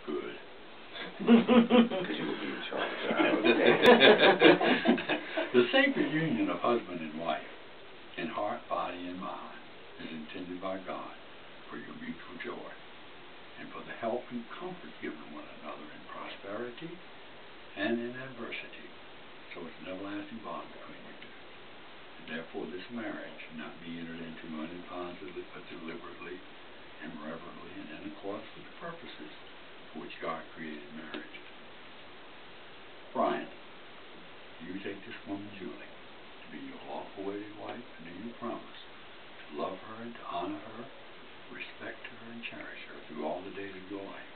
Good. Because you will be in charge. The sacred union of husband and wife, in heart, body, and mind, is intended by God for your mutual joy and for the help and comfort given one another in prosperity and in adversity. So it's an everlasting bond between you two. And therefore this marriage not be entered into unadvisedly, but deliberately and reverently and in accordance with the purposes for which God created marriage. Brian, do you take this woman, Julie, to be your lawful wedded wife, and do you promise to love her and to honor her, respect her and cherish her through all the days of your life?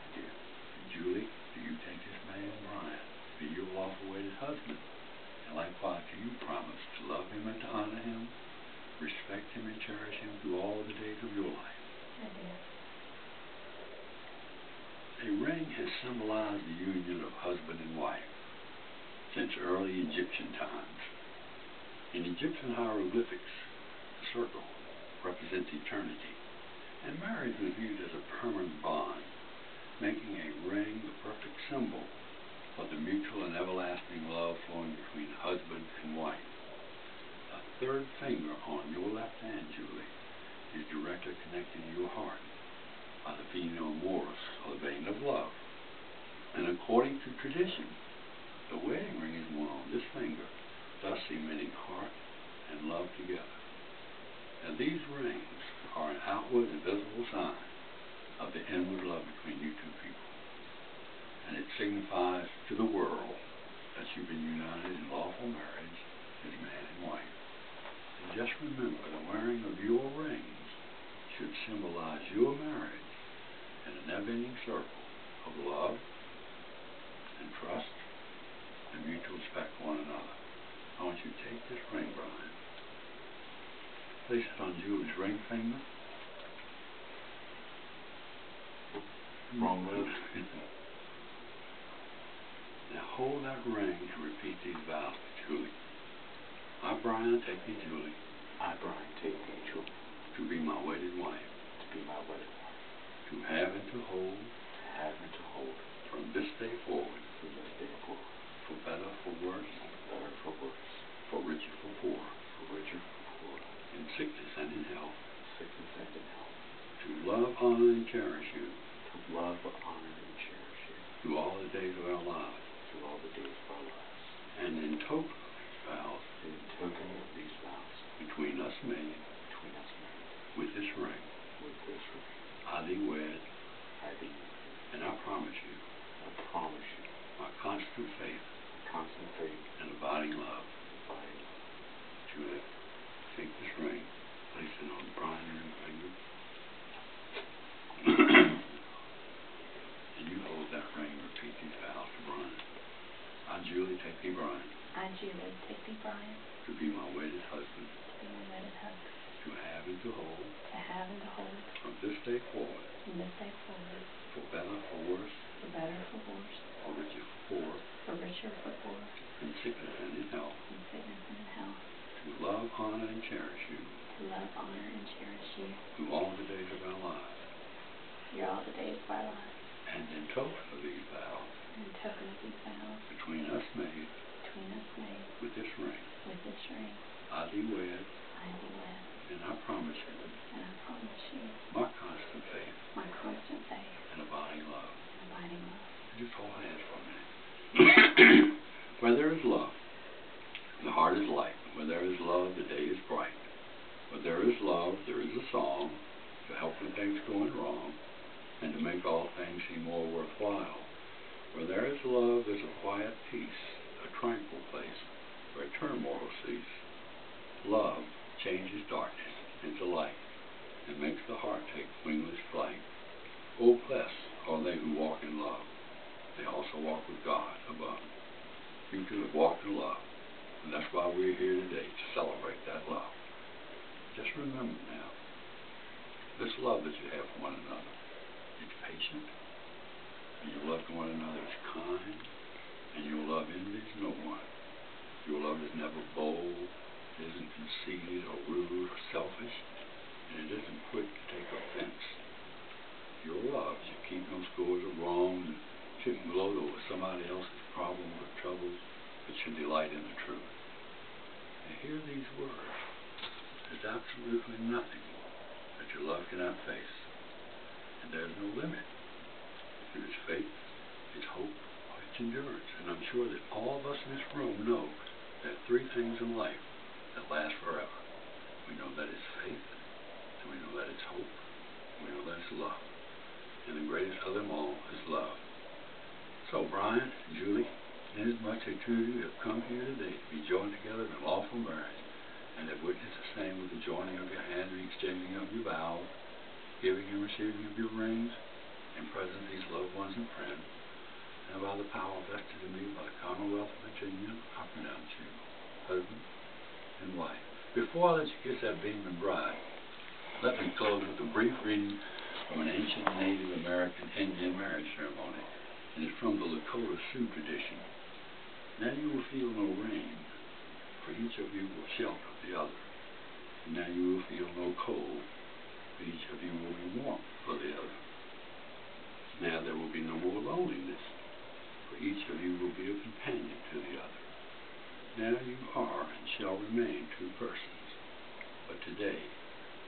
I do. And Julie, do you take this man, Brian, to be your lawful wedded husband, and likewise do you promise to love him and to honor him, respect him and cherish him through all the days of your life? I do. A ring has symbolized the union of husband and wife since early Egyptian times. In Egyptian hieroglyphics, the circle represents eternity, and marriage was viewed as a permanent bond, making a ring the perfect symbol of the mutual and everlasting love flowing between husband and wife. The third finger on your left hand, Julie, is directly connected to your heart by the female morris, or the vein of love. And according to tradition, the wedding ring is worn on this finger, thus cementing heart and love together. And these rings are an outward and visible sign of the inward love between you two people. And it signifies to the world that you've been united in lawful marriage as man and wife. And just remember, the wearing of your rings should symbolize your marriage in a never-ending circle of love and trust and mutual respect for one another. I want you to take this ring, Brian. Place it on Julie's ring finger. Wrong move. Now hold that ring and repeat these vows to Julie. I, Brian, take thee, Julie. I, Brian, take thee, Julie. To be my wedded wife. To be my wedded wife. To have and to hold. To have and to hold. From this day forward. From this day forward. For better, for worse. Better, for worse. For richer, for poor. For richer, for poor. In sickness and in health. Sickness and in health. To love, honor, and cherish you. To love, honor, and cherish you. Through all the days of our lives. Through all the days of our lives. And in token of these vows. And in token of these vows. Between us made. Between us made. With this ring. With this ring. I thee wed. I thee wed. And I promise you. I promise you. My constant faith. Constant faith. And abiding love. Abiding love. Julie, take this ring. Place it on Brian's ring finger. And you hold that ring and repeat these vows to Brian. I, Julie, take thee, Brian. I, Julie, take thee, Brian. To be my wedded husband. To be my wedded husband. To have and to hold. To have and to hold. From this day forward. From this day forward. For better, for worse. For better, for worse. For richer, for poor. For richer, for poor. In sickness and in health. In sickness and in health. To love, honor, and cherish you. To love, honor, and cherish you. Through all the days of our lives. Through all the days of our lives. And in token of these vows. And in token of these vows. Between us made. Between us made. With this ring. With this ring. I thee wed. I thee wed. And I promise you. And I promise you. My constant faith. My constant faith. And abiding love. And abiding love. Just hold hands for a minute. Where there is love, the heart is light. Where there is love, the day is bright. Where there is love, there is a song to help when things going wrong and to make all things seem more worthwhile. Where there is love, there's a quiet peace, a tranquil place where turmoil cease. Love changes darkness into light and makes the heart take wingless flight. Oh, blessed are they who walk in love. They also walk with God above. You two have walked in love, and that's why we're here today, to celebrate that love. Just remember now, this love that you have for one another, it's patient, and your love for one another is kind, and your love envies no one. Your love is never bold, it isn't conceited or rude or selfish, and it isn't quick to take offense. your love should keep no scores of wrongs and shouldn't gloat over somebody else's problems or troubles, but should delight in the truth. And hear these words. There's absolutely nothing that your love cannot face. And there's no limit to its faith, its hope, or its endurance. And I'm sure that all of us in this room know there are three things in life that last forever. We know that it's faith, and we know that it's hope, and we know that it's love. And the greatest of them all is love. So Brian, Julie, inasmuch as two of you have come here today to be joined together in lawful marriage, and have witnessed the same with the joining of your hands, the exchanging of your vows, giving and receiving of your rings, in presence of these loved ones and friends, and by the power vested in me by the Commonwealth of Virginia, I pronounce you husband and wife. Before I let you kiss that beaming bride, let me close with a brief reading from an ancient Native American Indian marriage ceremony, and it's from the Lakota Sioux tradition. Now you will feel no rain, for each of you will shelter the other. And now you will feel no cold, for each of you will be warm for the other. Now there will be no more loneliness, for each of you will be a companion to the other. Now you are and shall remain two persons, but today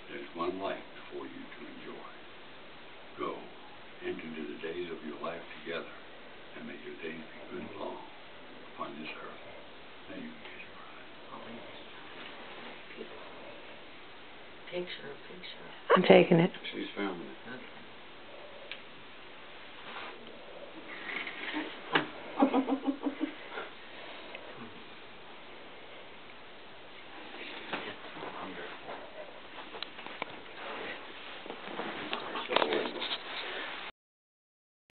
there's one life before you to enjoy. Go, enter into the days of your life together, and may your days be good and long upon this earth. Now you can kiss your bride. Beautiful. Picture. I'm taking it. She's filming it. Okay.